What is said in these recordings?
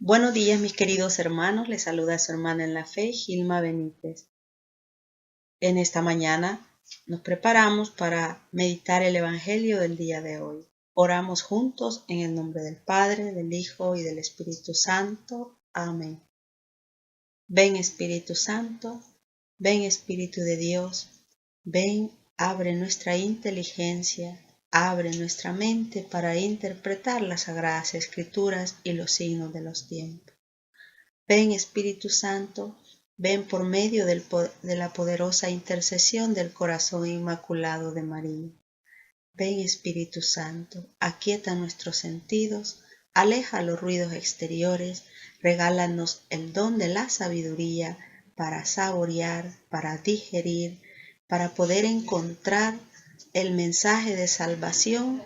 Buenos días, mis queridos hermanos. Les saluda su hermana en la fe, Gilma Benítez. En esta mañana nos preparamos para meditar el Evangelio del día de hoy. Oramos juntos en el nombre del Padre, del Hijo y del Espíritu Santo. Amén. Ven, Espíritu Santo, ven, Espíritu de Dios, ven, abre nuestra inteligencia, abre nuestra mente para interpretar las Sagradas Escrituras y los signos de los tiempos. Ven, Espíritu Santo, ven por medio de la poderosa intercesión del corazón inmaculado de María. Ven, Espíritu Santo, aquieta nuestros sentidos, aleja los ruidos exteriores, regálanos el don de la sabiduría para saborear, para digerir, para poder encontrar el mensaje de salvación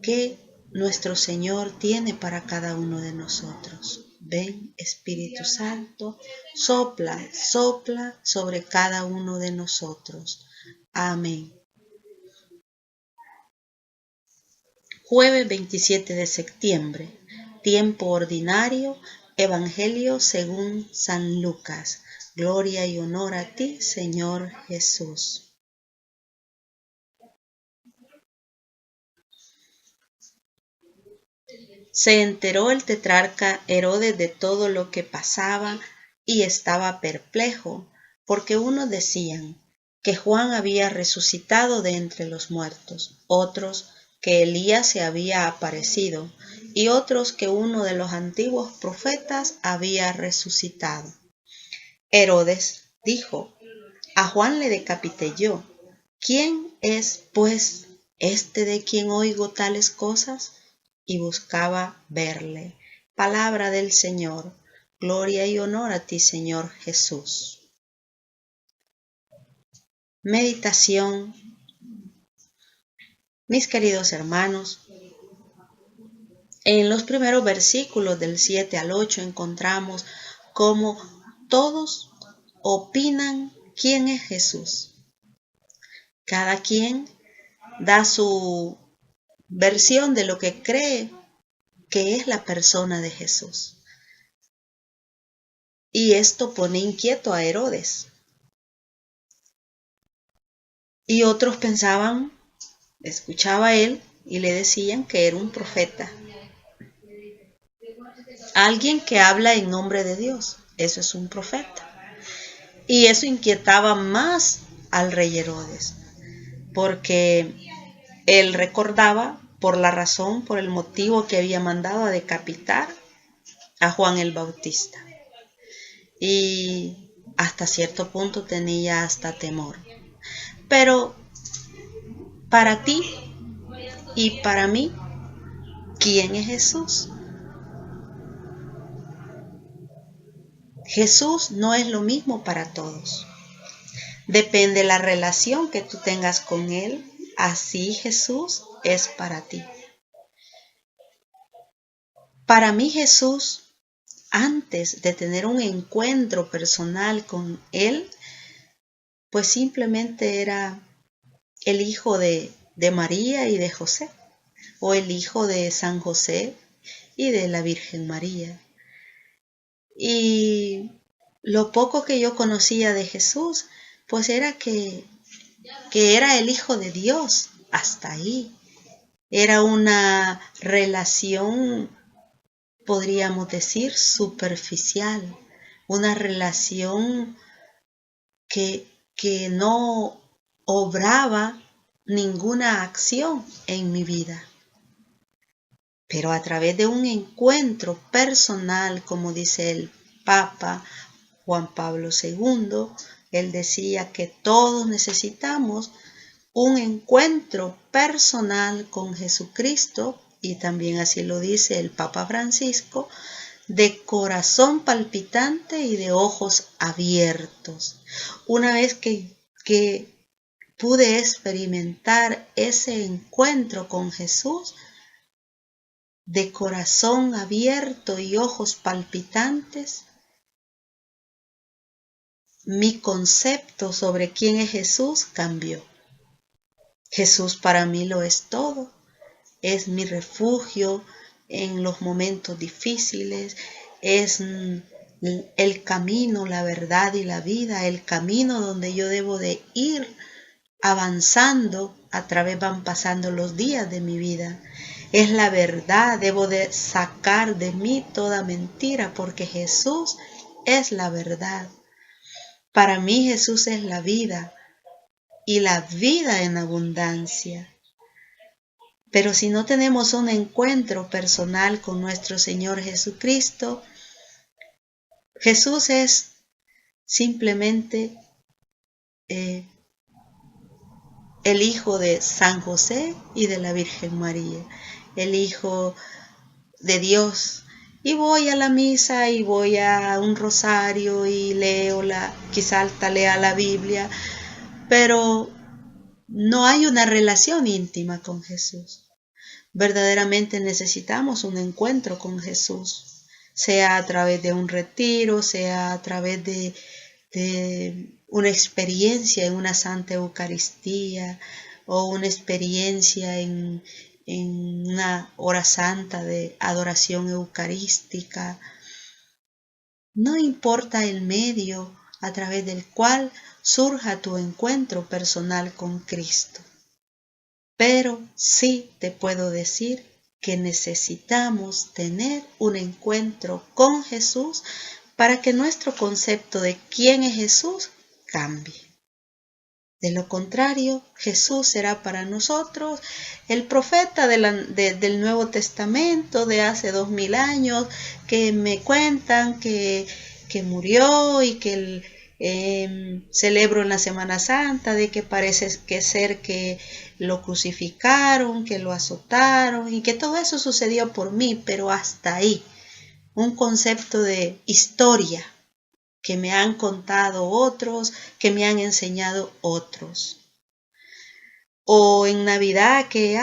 que nuestro Señor tiene para cada uno de nosotros. Ven, Espíritu Santo, sopla, sopla sobre cada uno de nosotros. Amén. Jueves 27 de septiembre, tiempo ordinario, Evangelio según San Lucas. Gloria y honor a ti, Señor Jesús. Se enteró el tetrarca Herodes de todo lo que pasaba y estaba perplejo, porque unos decían que Juan había resucitado de entre los muertos, otros que Elías se había aparecido, y otros que uno de los antiguos profetas había resucitado. Herodes dijo: a Juan le decapité yo. ¿Quién es, pues, este de quien oigo tales cosas? Y buscaba verle. Palabra del Señor. Gloria y honor a ti, Señor Jesús. Meditación. Mis queridos hermanos, en los primeros versículos del 7 al 8 encontramos cómo todos opinan quién es Jesús. Cada quien da su versión de lo que cree que es la persona de Jesús. Y esto pone inquieto a Herodes. Y otros pensaban, escuchaba él y le decían que era un profeta. Alguien que habla en nombre de Dios, eso es un profeta. Y eso inquietaba más al rey Herodes, porque él recordaba por la razón, por el motivo que había mandado a decapitar a Juan el Bautista. Y hasta cierto punto tenía hasta temor. Pero para ti y para mí, ¿quién es Jesús? Jesús no es lo mismo para todos. Depende de la relación que tú tengas con Él, así Jesús es para ti. Para mí Jesús, antes de tener un encuentro personal con Él, pues simplemente era el hijo de María y de José, o el hijo de San José y de la Virgen María. Y lo poco que yo conocía de Jesús, pues era que era el Hijo de Dios, hasta ahí. Era una relación, podríamos decir, superficial, una relación que no obraba ninguna acción en mi vida. Pero a través de un encuentro personal, como dice el Papa Juan Pablo II, él decía que todos necesitamos un encuentro personal con Jesucristo, y también así lo dice el Papa Francisco, de corazón palpitante y de ojos abiertos. Una vez que pude experimentar ese encuentro con Jesús, de corazón abierto y ojos palpitantes, mi concepto sobre quién es Jesús cambió. Jesús para mí lo es todo, es mi refugio, en los momentos difíciles. Es el camino, la verdad y la vida, el camino donde yo debo de ir avanzando, a través van pasando los días de mi vida. Es la verdad, debo de sacar de mí toda mentira, porque Jesús es la verdad. Para mí Jesús es la vida, y la vida en abundancia. Pero si no tenemos un encuentro personal con nuestro Señor Jesucristo, Jesús es simplemente el Hijo de San José y de la Virgen María, el Hijo de Dios. Y voy a la misa y voy a un rosario y leo quizá hasta lea la Biblia, pero no hay una relación íntima con Jesús. Verdaderamente necesitamos un encuentro con Jesús, sea a través de un retiro, sea a través de una experiencia en una Santa Eucaristía o una experiencia en una hora santa de adoración eucarística. No importa el medio a través del cual surja tu encuentro personal con Cristo, pero sí te puedo decir que necesitamos tener un encuentro con Jesús para que nuestro concepto de quién es Jesús cambie. De lo contrario, Jesús será para nosotros el profeta del Nuevo Testamento de hace 2000 años que me cuentan que murió y que celebro en la Semana Santa de que parece ser que lo crucificaron, que lo azotaron y que todo eso sucedió por mí, pero hasta ahí. Un concepto de historia que me han contado otros, que me han enseñado otros. O en Navidad que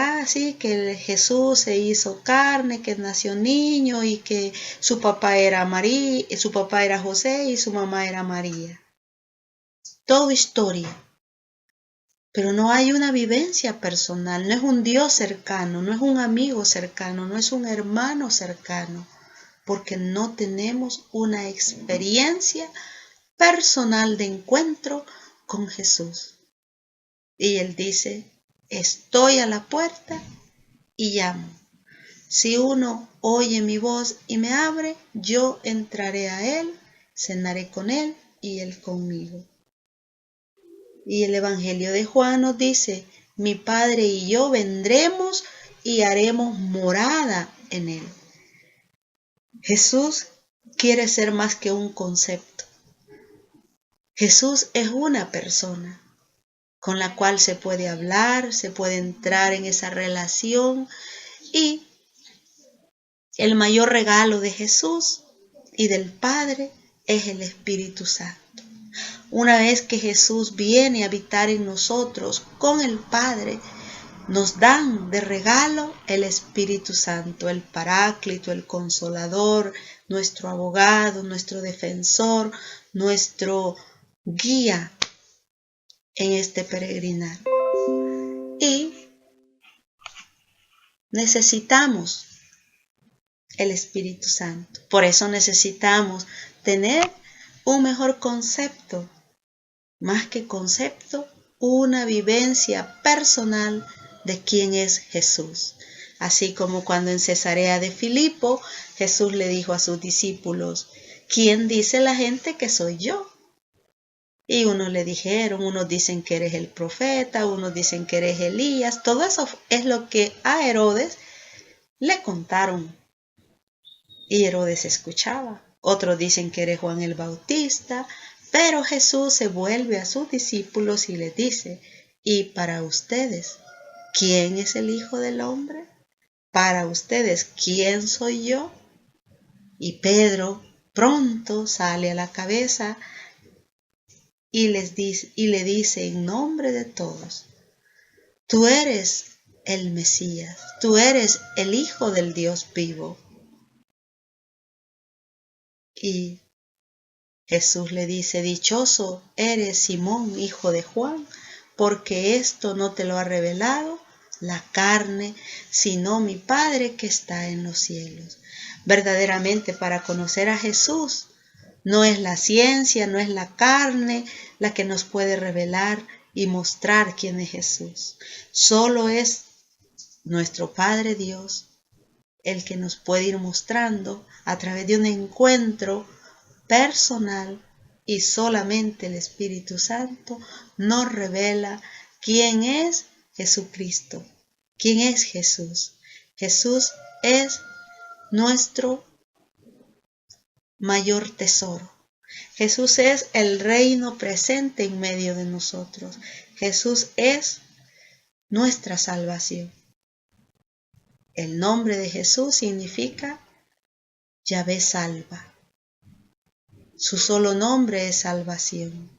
Jesús se hizo carne, que nació niño y que su papá era José y su mamá era María. Todo historia. Pero no hay una vivencia personal, no es un Dios cercano, no es un amigo cercano, no es un hermano cercano, porque no tenemos una experiencia personal de encuentro con Jesús. Y Él dice, estoy a la puerta y llamo. Si uno oye mi voz y me abre, yo entraré a Él, cenaré con Él y Él conmigo. Y el Evangelio de Juan nos dice, mi Padre y yo vendremos y haremos morada en Él. Jesús quiere ser más que un concepto. Jesús es una persona con la cual se puede hablar, se puede entrar en esa relación, y el mayor regalo de Jesús y del Padre es el Espíritu Santo. Una vez que Jesús viene a habitar en nosotros con el Padre, nos dan de regalo el Espíritu Santo, el Paráclito, el Consolador, nuestro abogado, nuestro defensor, nuestro guía en este peregrinar. Y necesitamos el Espíritu Santo. Por eso necesitamos tener un mejor concepto, más que concepto, una vivencia personal de quién es Jesús. Así como cuando en Cesarea de Filipo, Jesús le dijo a sus discípulos, ¿quién dice la gente que soy yo? Y unos le dijeron, unos dicen que eres el profeta, unos dicen que eres Elías. Todo eso es lo que a Herodes le contaron. Y Herodes escuchaba. Otros dicen que eres Juan el Bautista. Pero Jesús se vuelve a sus discípulos y les dice, ¿y para ustedes quién es el Hijo del Hombre? Para ustedes, ¿quién soy yo? Y Pedro pronto sale a la cabeza y le dice en nombre de todos, tú eres el Mesías, tú eres el Hijo del Dios vivo. Y Jesús le dice, dichoso eres Simón, hijo de Juan, porque esto no te lo ha revelado la carne, sino mi Padre que está en los cielos. Verdaderamente, para conocer a Jesús, no es la ciencia, no es la carne la que nos puede revelar y mostrar quién es Jesús. Solo es nuestro Padre Dios el que nos puede ir mostrando a través de un encuentro personal, y solamente el Espíritu Santo nos revela quién es Jesucristo, quién es Jesús. Jesús es nuestro mayor tesoro. Jesús es el reino presente en medio de nosotros. Jesús es nuestra salvación. El nombre de Jesús significa Yahvé salva. Su solo nombre es salvación.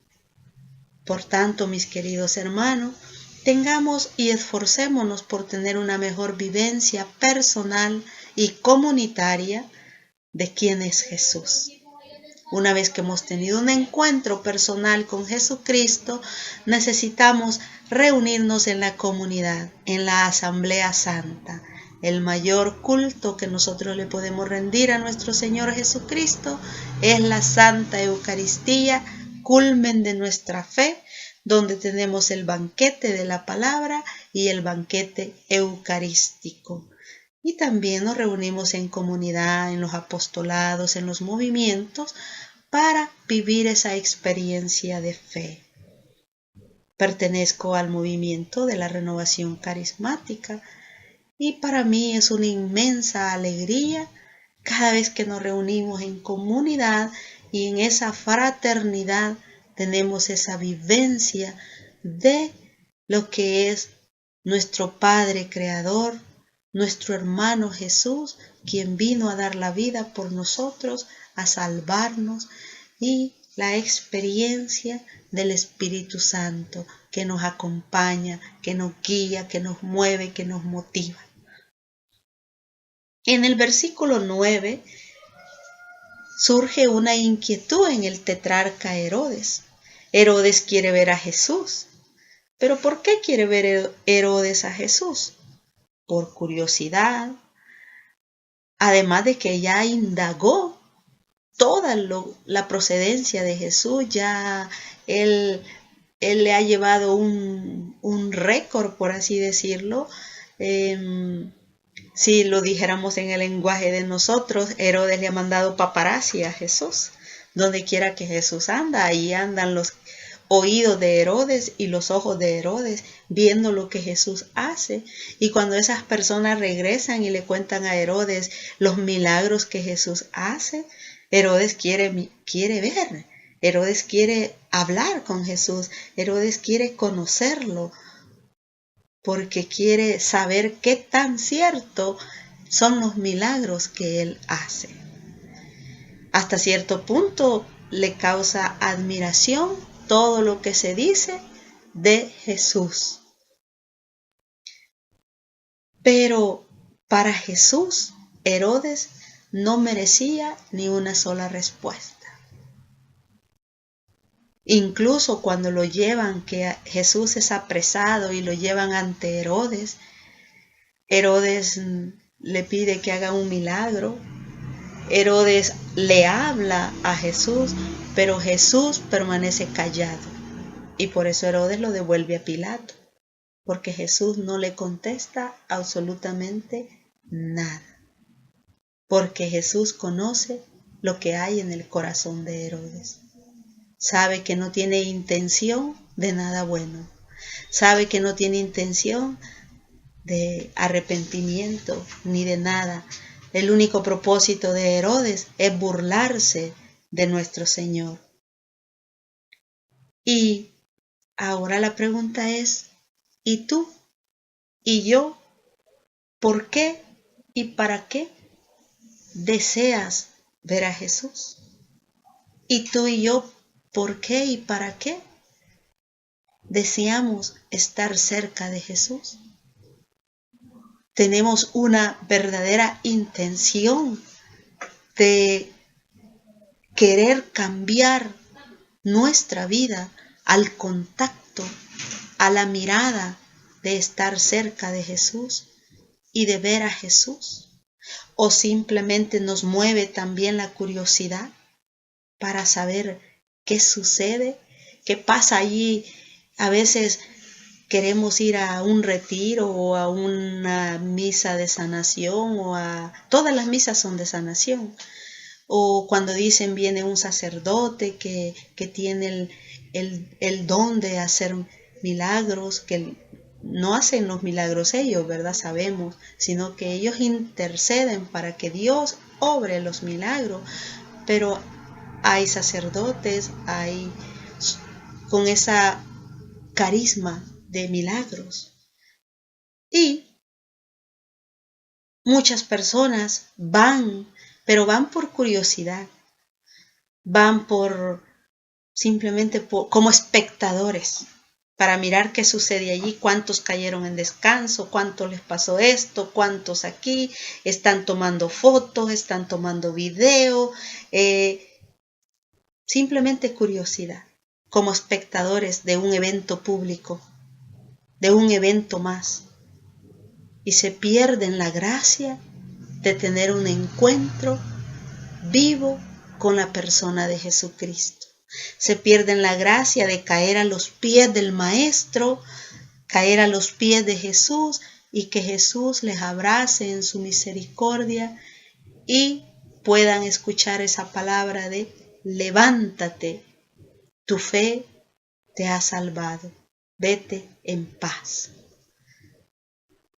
Por tanto, mis queridos hermanos, tengamos y esforcémonos por tener una mejor vivencia personal y comunitaria de quién es Jesús. Una vez que hemos tenido un encuentro personal con Jesucristo, necesitamos reunirnos en la comunidad, en la Asamblea Santa. El mayor culto que nosotros le podemos rendir a nuestro Señor Jesucristo es la Santa Eucaristía, culmen de nuestra fe, donde tenemos el banquete de la palabra y el banquete eucarístico. Y también nos reunimos en comunidad, en los apostolados, en los movimientos, para vivir esa experiencia de fe. Pertenezco al movimiento de la renovación carismática y para mí es una inmensa alegría cada vez que nos reunimos en comunidad y en esa fraternidad tenemos esa vivencia de lo que es nuestro Padre Creador, nuestro hermano Jesús, quien vino a dar la vida por nosotros, a salvarnos, y la experiencia del Espíritu Santo que nos acompaña, que nos guía, que nos mueve, que nos motiva. En el versículo 9 surge una inquietud en el tetrarca Herodes. Herodes quiere ver a Jesús. ¿Pero por qué quiere ver Herodes a Jesús? Por curiosidad, además de que ya indagó toda la procedencia de Jesús, ya él le ha llevado un récord, por así decirlo. Si lo dijéramos en el lenguaje de nosotros, Herodes le ha mandado paparazzi a Jesús. Donde quiera que Jesús anda, ahí andan los oídos de Herodes y los ojos de Herodes viendo lo que Jesús hace. Y cuando esas personas regresan y le cuentan a Herodes los milagros que Jesús hace, Herodes quiere ver, Herodes quiere hablar con Jesús, Herodes quiere conocerlo, porque quiere saber qué tan cierto son los milagros que él hace. Hasta cierto punto le causa admiración todo lo que se dice de Jesús. Pero para Jesús, Herodes no merecía ni una sola respuesta. Incluso cuando lo llevan, que Jesús es apresado y lo llevan ante Herodes, Herodes le pide que haga un milagro. Herodes le habla a Jesús, pero Jesús permanece callado. Y por eso Herodes lo devuelve a Pilato, porque Jesús no le contesta absolutamente nada. Porque Jesús conoce lo que hay en el corazón de Herodes. Sabe que no tiene intención de nada bueno. Sabe que no tiene intención de arrepentimiento ni de nada. El único propósito de Herodes es burlarse de nuestro Señor. Y ahora la pregunta es, ¿y tú? ¿Y yo? ¿Por qué y para qué deseas ver a Jesús? ¿Y tú y yo? ¿Por qué y para qué deseamos estar cerca de Jesús? Tenemos una verdadera intención de querer cambiar nuestra vida al contacto, a la mirada de estar cerca de Jesús y de ver a Jesús? ¿O simplemente nos mueve también la curiosidad para saber qué sucede, qué pasa allí? A veces queremos ir a un retiro o a una misa de sanación todas las misas son de sanación. O cuando dicen viene un sacerdote que tiene el don de hacer milagros, que no hacen los milagros ellos, ¿verdad? Sabemos, sino que ellos interceden para que Dios obre los milagros. Pero hay sacerdotes, hay con esa carisma de milagros. Y muchas personas van, pero van por curiosidad, van simplemente como espectadores, para mirar qué sucede allí, cuántos cayeron en descanso, cuántos les pasó esto, cuántos aquí, están tomando fotos, están tomando video, simplemente curiosidad, como espectadores de un evento público, de un evento más, y se pierden la gracia de tener un encuentro vivo con la persona de Jesucristo. Se pierden la gracia de caer a los pies del Maestro, caer a los pies de Jesús y que Jesús les abrace en su misericordia y puedan escuchar esa palabra de levántate, tu fe te ha salvado, vete en paz.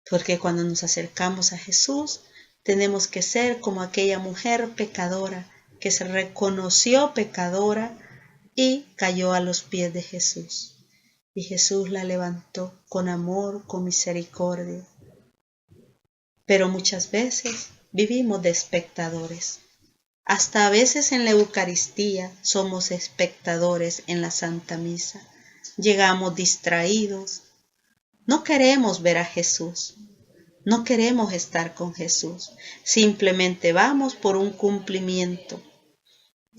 Porque cuando nos acercamos a Jesús, tenemos que ser como aquella mujer pecadora que se reconoció pecadora y cayó a los pies de Jesús. Y Jesús la levantó con amor, con misericordia. Pero muchas veces vivimos de espectadores. Hasta a veces en la Eucaristía somos espectadores en la Santa Misa. Llegamos distraídos. No queremos ver a Jesús. No queremos estar con Jesús. Simplemente vamos por un cumplimiento.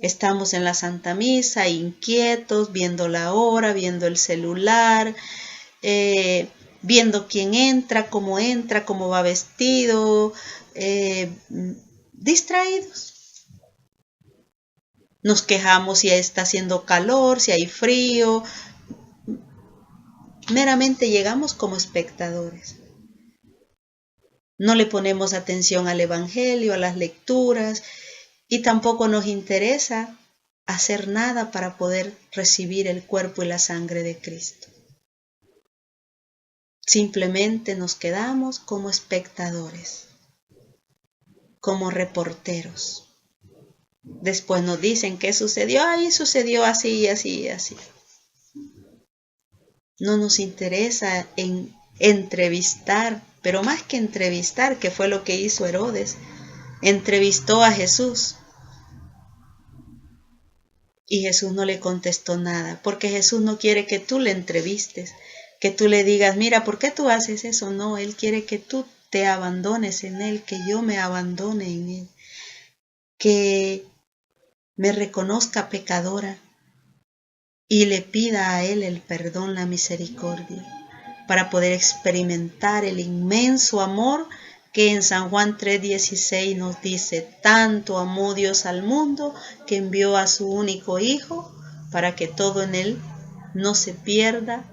Estamos en la Santa Misa inquietos, viendo la hora, viendo el celular, viendo quién entra, cómo va vestido, distraídos. Nos quejamos si está haciendo calor, si hay frío. Meramente llegamos como espectadores. No le ponemos atención al Evangelio, a las lecturas, y tampoco nos interesa hacer nada para poder recibir el cuerpo y la sangre de Cristo. Simplemente nos quedamos como espectadores, como reporteros. Después nos dicen qué sucedió, ahí sucedió así, así, así. No nos interesa en entrevistar, pero más que entrevistar, que fue lo que hizo Herodes, entrevistó a Jesús. Y Jesús no le contestó nada, porque Jesús no quiere que tú le entrevistes, que tú le digas, mira, ¿por qué tú haces eso? No, Él quiere que tú te abandones en Él, que yo me abandone en Él, que me reconozca pecadora y le pida a Él el perdón, la misericordia, para poder experimentar el inmenso amor que en San Juan 3:16 nos dice, tanto amó Dios al mundo que envió a su único Hijo para que todo en Él no se pierda,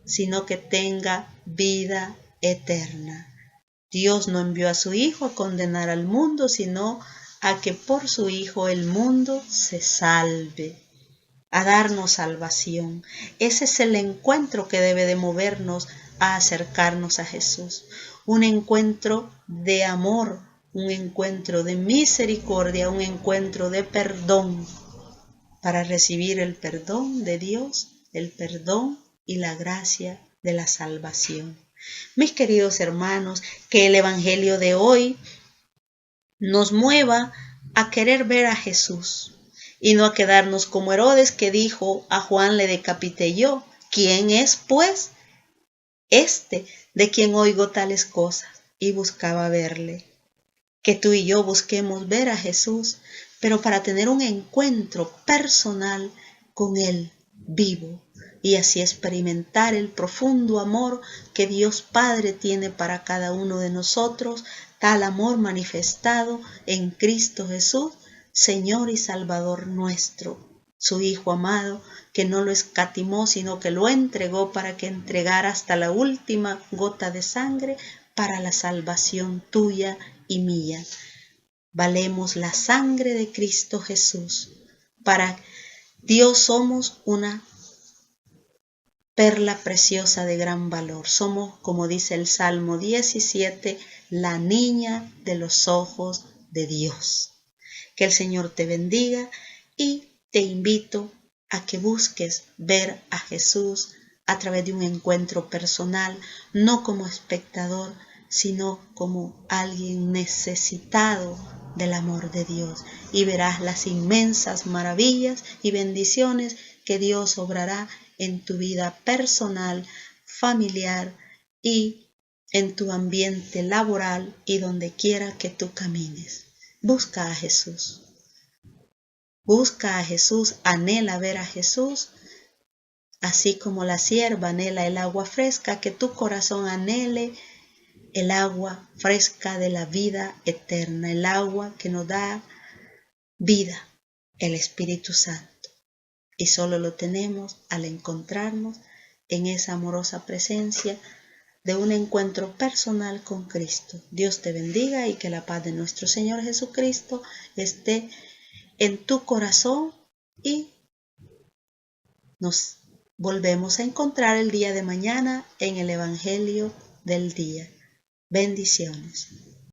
sino que tenga vida eterna. Dios no envió a su Hijo a condenar al mundo, sino a que por su Hijo el mundo se salve, a darnos salvación. Ese es el encuentro que debe de movernos a acercarnos a Jesús. Un encuentro de amor, un encuentro de misericordia, un encuentro de perdón, para recibir el perdón de Dios, el perdón y la gracia de la salvación. Mis queridos hermanos, que el Evangelio de hoy nos mueva a querer ver a Jesús y no a quedarnos como Herodes, que dijo, a Juan le decapité yo. ¿Quién es, pues, este de quien oigo tales cosas? Y buscaba verle. Que tú y yo busquemos ver a Jesús, pero para tener un encuentro personal con Él vivo, y así experimentar el profundo amor que Dios Padre tiene para cada uno de nosotros, tal amor manifestado en Cristo Jesús, Señor y Salvador nuestro, su Hijo amado, que no lo escatimó, sino que lo entregó para que entregara hasta la última gota de sangre para la salvación tuya y mía. Valemos la sangre de Cristo Jesús. Para Dios somos una perla preciosa de gran valor. Somos, como dice el Salmo 17, la niña de los ojos de Dios. Que el Señor te bendiga y te invito a que busques ver a Jesús a través de un encuentro personal, no como espectador, sino como alguien necesitado del amor de Dios. Y verás las inmensas maravillas y bendiciones que Dios obrará en tu vida personal, familiar y en tu ambiente laboral y donde quiera que tú camines. Busca a Jesús. Busca a Jesús, anhela ver a Jesús, así como la sierva anhela el agua fresca, que tu corazón anhele el agua fresca de la vida eterna, el agua que nos da vida, el Espíritu Santo. Y solo lo tenemos al encontrarnos en esa amorosa presencia de un encuentro personal con Cristo. Dios te bendiga y que la paz de nuestro Señor Jesucristo esté en tu corazón y nos volvemos a encontrar el día de mañana en el Evangelio del día. Bendiciones.